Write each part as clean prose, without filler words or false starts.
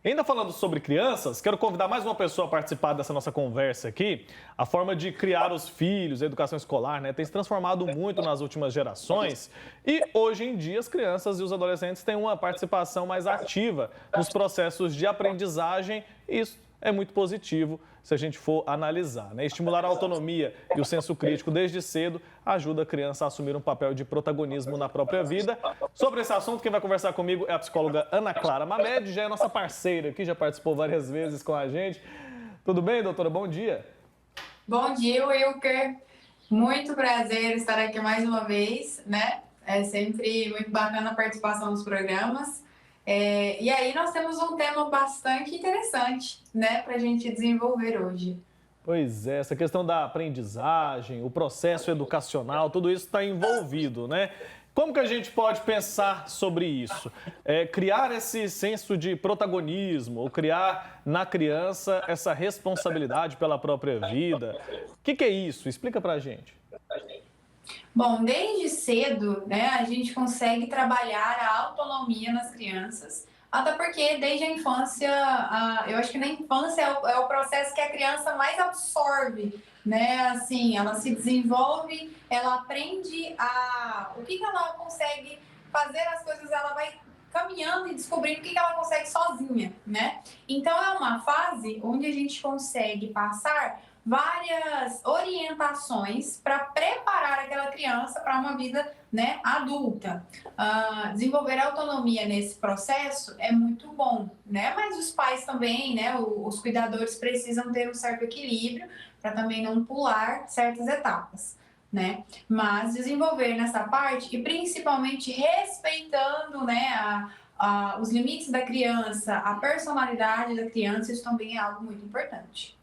E ainda falando sobre crianças, quero convidar mais uma pessoa a participar dessa nossa conversa aqui. A forma de criar os filhos, a educação escolar, né, tem se transformado muito nas últimas gerações. E hoje em dia as crianças e os adolescentes têm uma participação mais ativa nos processos de aprendizagem e isso é muito positivo se a gente for analisar, né? Estimular a autonomia e o senso crítico desde cedo ajuda a criança a assumir um papel de protagonismo na própria vida. Sobre esse assunto, quem vai conversar comigo é a psicóloga Ana Clara Mamed, já é nossa parceira aqui, já participou várias vezes com a gente. Tudo bem, doutora? Bom dia. Bom dia, Wilker. Muito prazer estar aqui mais uma vez, né? É sempre muito bacana a participação nos programas. E aí nós temos um tema bastante interessante, né, para a gente desenvolver hoje. Pois é, essa questão da aprendizagem, o processo educacional, tudo isso está envolvido, né? Como que a gente pode pensar sobre isso? Criar esse senso de protagonismo, ou criar na criança essa responsabilidade pela própria vida. O que é isso? Explica pra gente. Bom, desde cedo, né, a gente consegue trabalhar a autonomia nas crianças, até porque desde a infância, eu acho que na infância é o processo que a criança mais absorve, né, assim, ela se desenvolve, ela aprende o que ela consegue fazer as coisas, ela vai caminhando e descobrindo o que ela consegue sozinha, né? Então é uma fase onde a gente consegue passar várias orientações para preparar aquela criança para uma vida, né, adulta. Desenvolver autonomia nesse processo é muito bom, né? Mas os pais também, né, os cuidadores precisam ter um certo equilíbrio para também não pular certas etapas, né? Mas desenvolver nessa parte e principalmente respeitando, né, os limites da criança, a personalidade da criança, isso também é algo muito importante.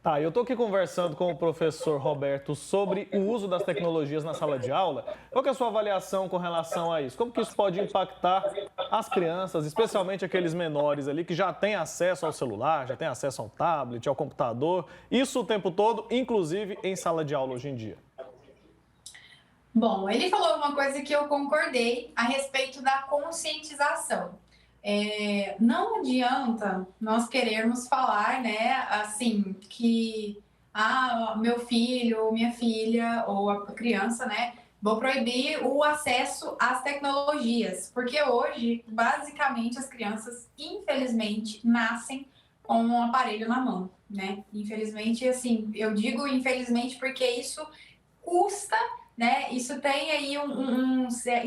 Tá, eu estou aqui conversando com o professor Roberto sobre o uso das tecnologias na sala de aula. Qual que é a sua avaliação com relação a isso? Como que isso pode impactar as crianças, especialmente aqueles menores ali que já têm acesso ao celular, já têm acesso ao tablet, ao computador, isso o tempo todo, inclusive em sala de aula hoje em dia? Bom, ele falou uma coisa que eu concordei a respeito da conscientização. Não adianta nós querermos falar, né, assim, que meu filho, minha filha ou a criança, né, vou proibir o acesso às tecnologias, porque hoje, basicamente, as crianças, infelizmente, nascem com um aparelho na mão, né? Infelizmente, assim, eu digo infelizmente porque isso custa, né? Isso tem aí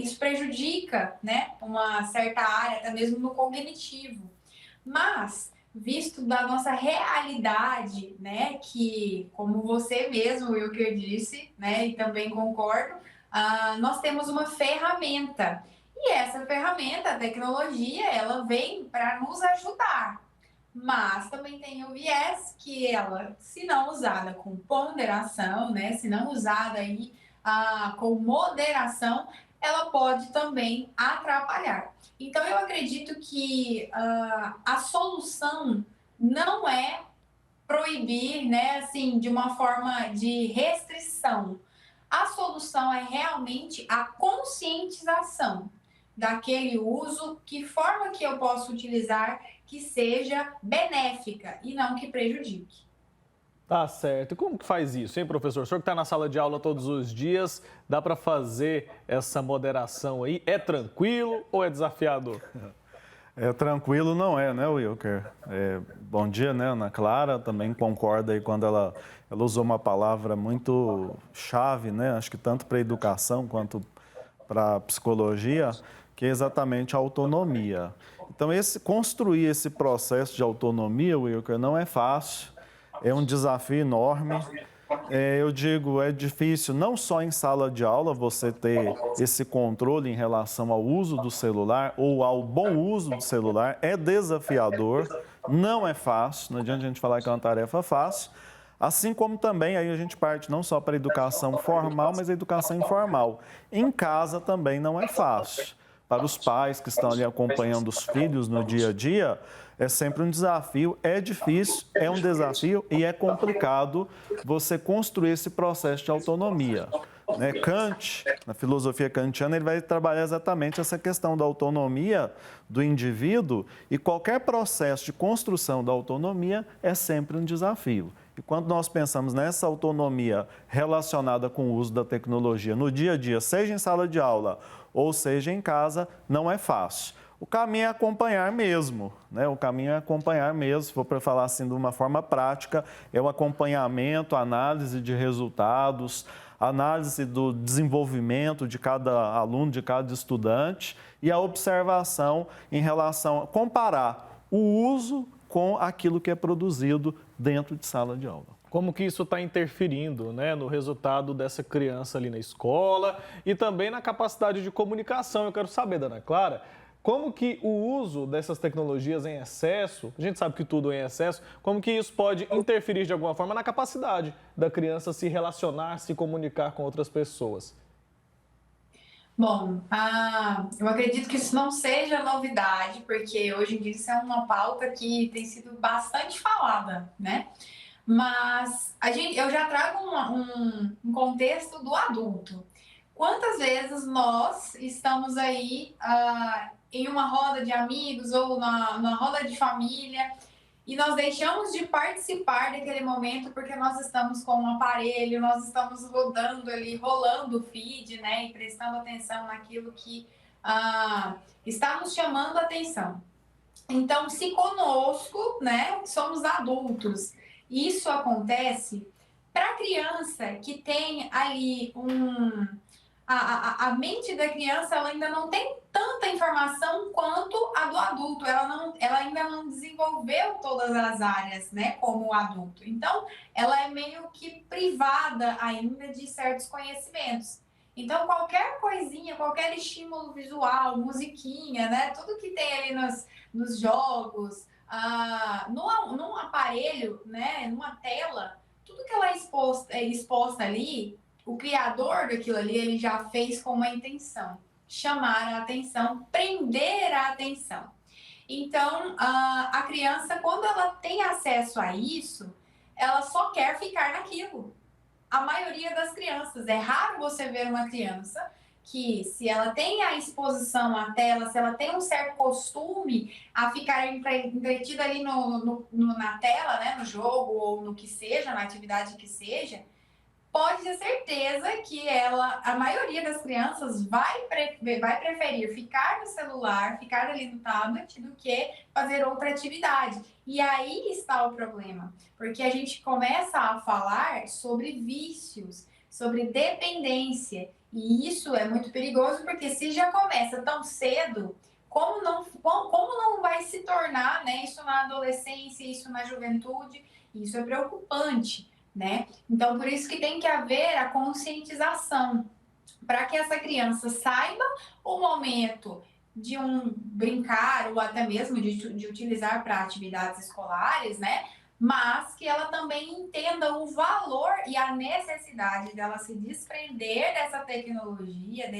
isso prejudica, né? Uma certa área, até mesmo no cognitivo. Mas, visto da nossa realidade, né? Que, como você mesmo, Wilker, disse, né? E também concordo, nós temos uma ferramenta. E essa ferramenta, a tecnologia, ela vem para nos ajudar. Mas também tem o viés que ela, se não usada com ponderação, né, se não usada aí com moderação, ela pode também atrapalhar. Então eu acredito que a solução não é proibir, né, assim, de uma forma de restrição. A solução é realmente a conscientização daquele uso, que forma que eu posso utilizar que seja benéfica e não que prejudique. Tá certo. E como que faz isso, hein, professor? O senhor que está na sala de aula todos os dias, dá para fazer essa moderação aí? É tranquilo ou é desafiador? Tranquilo não é, né, Wilker? Bom dia, né, Ana Clara, também concorda aí quando ela usou uma palavra muito chave, né, acho que tanto para a educação quanto para a psicologia, que é exatamente a autonomia. Então, construir esse processo de autonomia, Wilker, não é fácil, é um desafio enorme. Eu digo, é difícil não só em sala de aula você ter esse controle em relação ao uso do celular ou ao bom uso do celular, é desafiador, não é fácil, não adianta a gente falar que é uma tarefa fácil, assim como também aí a gente parte não só para a educação formal, mas a educação informal. Em casa também não é fácil. Para os pais que estão ali acompanhando os filhos no dia a dia, é sempre um desafio, é difícil, é um desafio e é complicado você construir esse processo de autonomia. né? Kant, na filosofia kantiana, ele vai trabalhar exatamente essa questão da autonomia do indivíduo e qualquer processo de construção da autonomia é sempre um desafio. E quando nós pensamos nessa autonomia relacionada com o uso da tecnologia no dia a dia, seja em sala de aula ou seja em casa, não é fácil. O caminho é acompanhar mesmo, né? O caminho é acompanhar mesmo, se for para falar assim de uma forma prática, é o acompanhamento, análise de resultados, análise do desenvolvimento de cada aluno, de cada estudante e a observação em relação a comparar o uso com aquilo que é produzido dentro de sala de aula. Como que isso está interferindo, né, no resultado dessa criança ali na escola e também na capacidade de comunicação. Eu quero saber, Ana Clara, como que o uso dessas tecnologias em excesso, a gente sabe que tudo é em excesso, como que isso pode interferir de alguma forma na capacidade da criança se relacionar, se comunicar com outras pessoas? Bom, eu acredito que isso não seja novidade, porque hoje em dia isso é uma pauta que tem sido bastante falada, né? Mas eu já trago um contexto do adulto. Quantas vezes nós estamos aí em uma roda de amigos ou na roda de família e nós deixamos de participar daquele momento porque nós estamos com um aparelho, nós estamos rodando ali, rolando o feed, né, e prestando atenção naquilo que está nos chamando a atenção. Então, se conosco, né, somos adultos, isso acontece para a criança que tem ali a mente da criança, ela ainda não tem tanta informação quanto a do adulto. Ela ainda não desenvolveu todas as áreas, né, como o adulto. Então, ela é meio que privada ainda de certos conhecimentos. Então, qualquer coisinha, qualquer estímulo visual, musiquinha, né, tudo que tem ali nos jogos, num aparelho, né, numa tela, tudo que ela é exposta ali, o criador daquilo ali, ele já fez com uma intenção, chamar a atenção, prender a atenção. Então, a criança, quando ela tem acesso a isso, ela só quer ficar naquilo. A maioria das crianças, é raro você ver uma criança que, se ela tem a exposição à tela, se ela tem um certo costume a ficar entretida ali na tela, né, no jogo ou no que seja, na atividade que seja, pode ter certeza que a maioria das crianças vai preferir ficar no celular, ficar ali no tablet, do que fazer outra atividade. E aí está o problema, porque a gente começa a falar sobre vícios, sobre dependência, e isso é muito perigoso, porque se já começa tão cedo, como não vai se tornar, né, isso na adolescência, isso na juventude, isso é preocupante, né? Então, por isso que tem que haver a conscientização, para que essa criança saiba o momento de brincar ou até mesmo de utilizar para atividades escolares, né? Mas que ela também entenda o valor e a necessidade dela se desprender dessa tecnologia,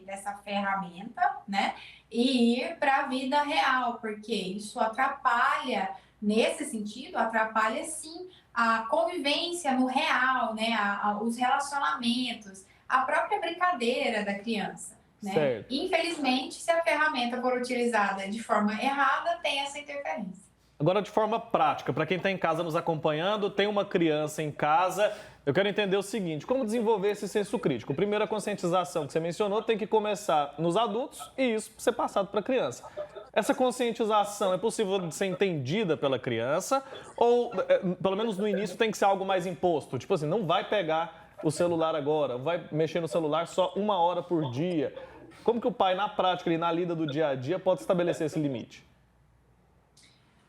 dessa ferramenta, né? E ir para a vida real, porque isso atrapalha, nesse sentido, atrapalha sim a convivência no real, né? Os relacionamentos, a própria brincadeira da criança, né? Certo. Infelizmente, se a ferramenta for utilizada de forma errada, tem essa interferência. Agora, de forma prática, para quem está em casa nos acompanhando, tem uma criança em casa, eu quero entender o seguinte: como desenvolver esse senso crítico? Primeiro, a conscientização que você mencionou tem que começar nos adultos e isso ser passado para a criança. Essa conscientização é possível de ser entendida pela criança ou, pelo menos no início, tem que ser algo mais imposto? Tipo assim, não vai pegar o celular agora, vai mexer no celular só 1 hora por dia. Como que o pai, na prática e na lida do dia a dia, pode estabelecer esse limite?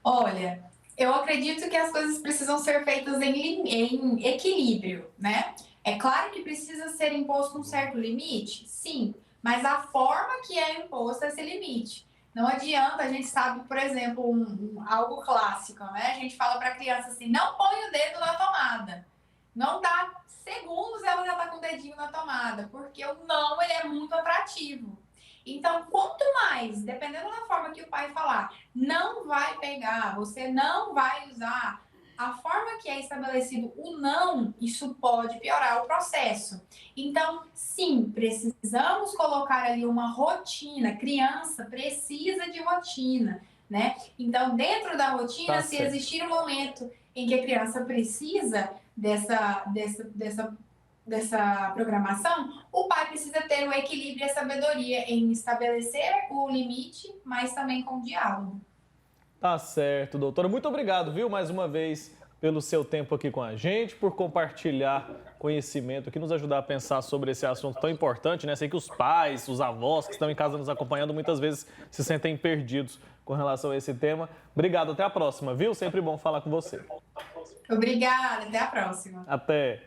Olha, eu acredito que as coisas precisam ser feitas em equilíbrio, né? É claro que precisa ser imposto um certo limite, sim, mas a forma que é imposto esse limite. Não adianta, a gente sabe, por exemplo, algo clássico, né? A gente fala para a criança assim, não põe o dedo na tomada. Não dá segundos, ela já está com o dedinho na tomada, porque o não, ele é muito atrativo. Então, quanto mais, dependendo da forma que o pai falar, não vai pegar, você não vai usar, a forma que é estabelecido o não, isso pode piorar o processo. Então, sim, precisamos colocar ali uma rotina. Criança precisa de rotina, né? Então, dentro da rotina, Tá se certo. existir um momento em que a criança precisa dessa programação, o pai precisa ter o equilíbrio e a sabedoria em estabelecer o limite, mas também com diálogo. Tá certo, doutora. Muito obrigado, viu, mais uma vez, pelo seu tempo aqui com a gente, por compartilhar conhecimento aqui, nos ajudar a pensar sobre esse assunto tão importante, né? Sei que os pais, os avós que estão em casa nos acompanhando, muitas vezes se sentem perdidos com relação a esse tema. Obrigado, até a próxima, viu? Sempre bom falar com você. Obrigada, até a próxima. Até.